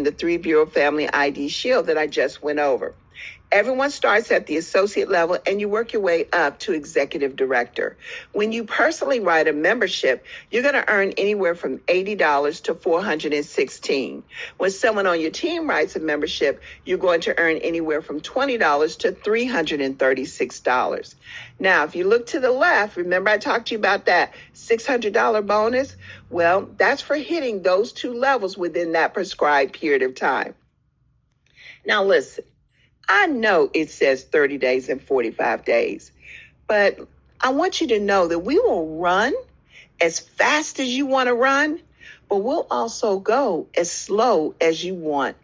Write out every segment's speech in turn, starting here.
the 3-Bureau Family ID Shield that I just went over. Everyone starts at the associate level and you work your way up to executive director. When you personally write a membership, you're going to earn anywhere from $80 to $416. When someone on your team writes a membership, you're going to earn anywhere from $20 to $336. Now, if you look to the left, remember I talked to you about that $600 bonus? Well, that's for hitting those two levels within that prescribed period of time. Now, listen. I know it says 30 days and 45 days, but I want you to know that we will run as fast as you want to run, but we'll also go as slow as you want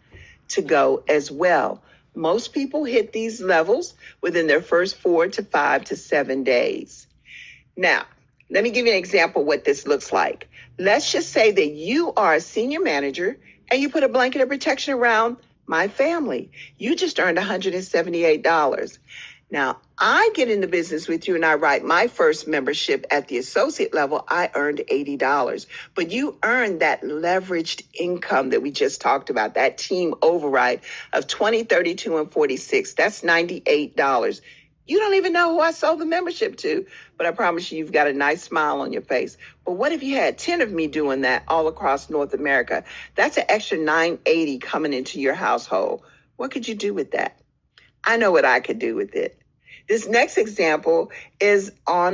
to go as well. Most people hit these levels within their first 4 to 5 to 7 days. Now, let me give you an example of what this looks like. Let's just say that you are a senior manager and you put a blanket of protection around my family. You just earned $178. Now, I get in the business with you and I write my first membership at the associate level. I earned $80. But you earned that leveraged income that we just talked about, that team override of 20, 32, and 46. That's $98. You don't even know who I sold the membership to, but I promise you, you've got a nice smile on your face. But what if you had 10 of me doing that all across North America? That's an extra $980 coming into your household. What could you do with that? I know what I could do with it. This next example is on